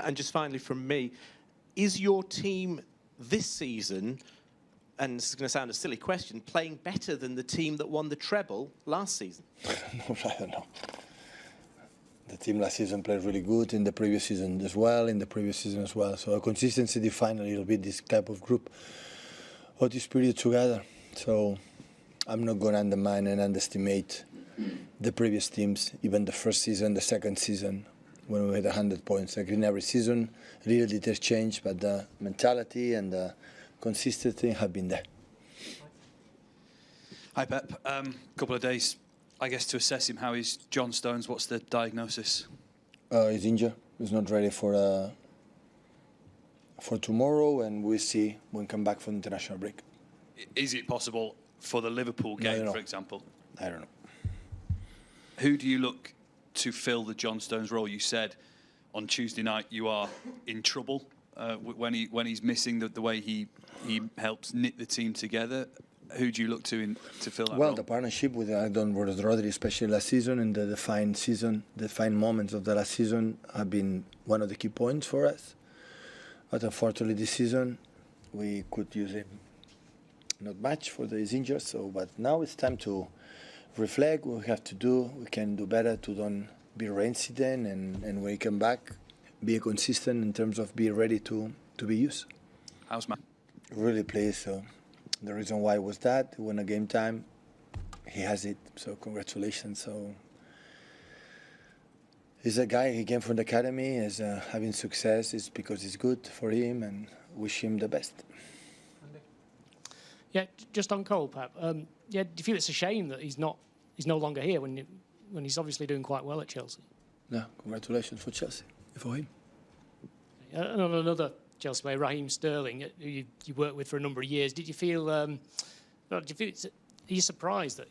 And just finally from me, is your team this season, and this is going to sound a silly question, playing better than the team that won the treble last season? No, I don't know. The team last season played really good, in the previous season as well, So consistency defines a little bit this type of group or this period together. So I'm not going to undermine and underestimate the previous teams, even the first season, the second season, when we had 100 points. Like in every season, really it has changed, but the mentality and the consistency have been there. Hi, Pep. Couple of days, I guess, to assess him. How is John Stones? What's the diagnosis? He's injured. He's not ready for tomorrow, and we'll see when we come back from the international break. Is it possible for the Liverpool game, for example? I don't know. Who do you look to fill the John Stones role? You said on Tuesday night you are in trouble when he's missing the way he helps knit the team together. Who do you look to fill that role? Well, the partnership with Rodri, especially last season, and the defined moments of the last season have been one of the key points for us. But unfortunately, this season we could use him not much for his injuries. But now it's time to reflect what we have to do. We can do better to don't be reincident, and when we come back, be consistent in terms of being ready to be used. How's Matt? Really pleased. So the reason why was that when a game time, he has it. So congratulations. So he's a guy. He came from the academy. Is having success is because it's good for him, and wish him the best. Yeah, just on Cole, Pep. Do you feel it's a shame that he's no longer here when he's obviously doing quite well at Chelsea? No, congratulations for Chelsea, for him. And on another Chelsea player, Raheem Sterling, who you worked with for a number of years, are you surprised that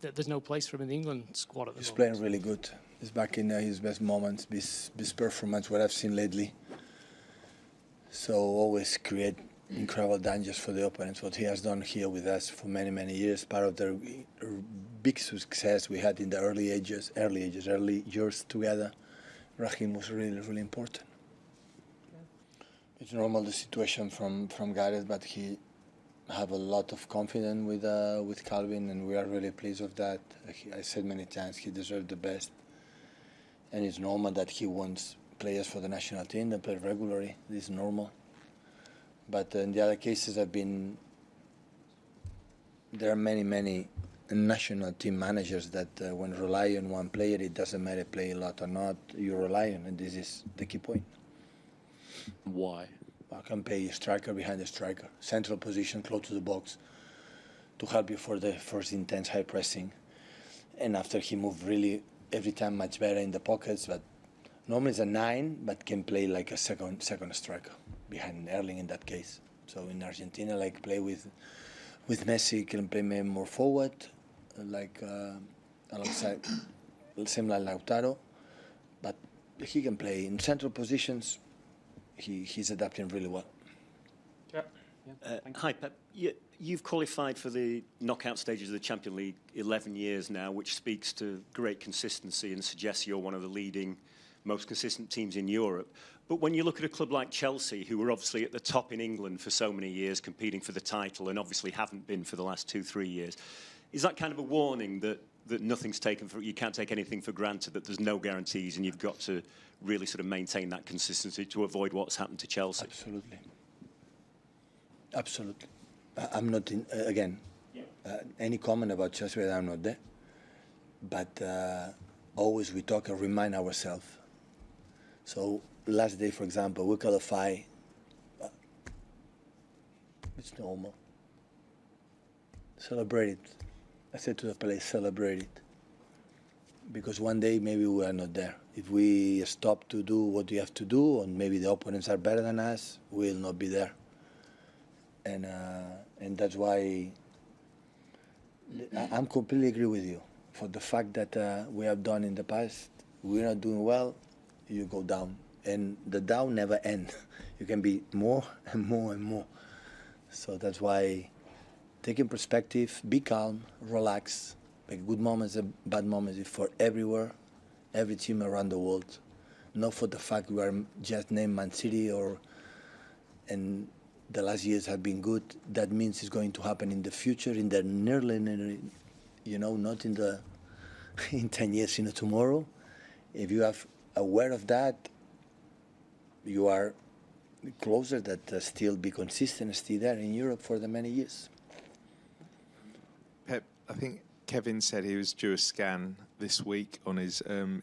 that there's no place for him in the England squad at the moment? He's playing really good. He's back in his best moments, best performance, what I've seen lately. So always create incredible dangers for the opponents. What he has done here with us for many, many years, part of the big success we had in the early years together. Raheem was really, really important. It's normal, the situation from Gareth, but he have a lot of confidence with Calvin, and we are really pleased with that. I said many times he deserves the best, and it's normal that he wants players for the national team that play regularly. This is normal. But in the other cases, there are many national team managers that when rely on one player, it doesn't matter play a lot or not, you rely on, and this is the key point. Why? I can play a striker behind the striker, central position, close to the box, to help you for the first intense high pressing. And after he moved really every time much better in the pockets, but normally it's a 9, but can play like a second striker behind Erling in that case. So in Argentina, like play with Messi, can play more forward, like alongside, same like Lautaro, but he can play in central positions. He's adapting really well. Hi, Pep. You've qualified for the knockout stages of the Champions League 11 years now, which speaks to great consistency and suggests you're one of the leading, most consistent teams in Europe. But when you look at a club like Chelsea, who were obviously at the top in England for so many years, competing for the title, and obviously haven't been for the last 2-3 years, is that kind of a warning that nothing's taken for, you can't take anything for granted, that there's no guarantees, and you've got to really sort of maintain that consistency to avoid what's happened to Chelsea? Absolutely. I'm not in, again, any comment about Chelsea, I'm not there. But always we talk and remind ourselves. So last day, for example, we qualify. It's normal. Celebrate it. I said to the players, celebrate it. Because one day maybe we are not there. If we stop to do what we have to do, and maybe the opponents are better than us, we will not be there. And that's why I'm completely agree with you. For the fact that we have done in the past, we're not doing well, you go down. And the down never ends. You can be more and more and more. So that's why taking perspective, be calm, relax, make good moments and bad moments for everywhere, every team around the world. not for the fact we are just named Man City and the last years have been good. That means it's going to happen in the future, in the nearly, not in 10 years, tomorrow. If you are aware of that, you are closer that still be consistent, stay there in Europe for the many years. Pep, I think Kevin said he was due a scan this week on his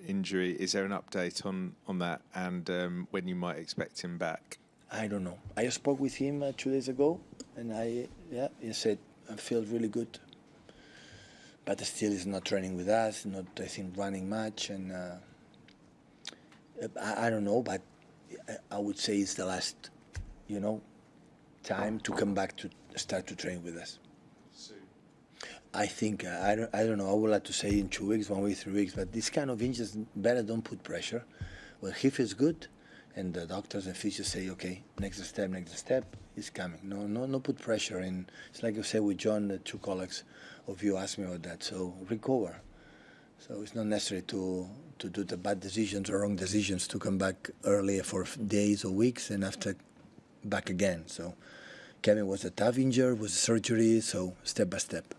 injury. Is there an update on that and when you might expect him back? I don't know. I spoke with him 2 days ago, and he said I feel really good, but still he's not training with us, not I think running much, and I don't know, but I would say it's the last, time to come back to start to train with us. I think I don't know. I would like to say in 2 weeks, 1 week, 3 weeks, but this kind of injuries better don't put pressure. When he feels good, and the doctors and physicians say, okay, next step is coming. No, put pressure. And it's like you said with John, the 2 colleagues of you asked me about that. So recover. So it's not necessary to do the bad decisions or wrong decisions to come back earlier for days or weeks and after back again. So Kevin was a tough injury, was a surgery, so step by step.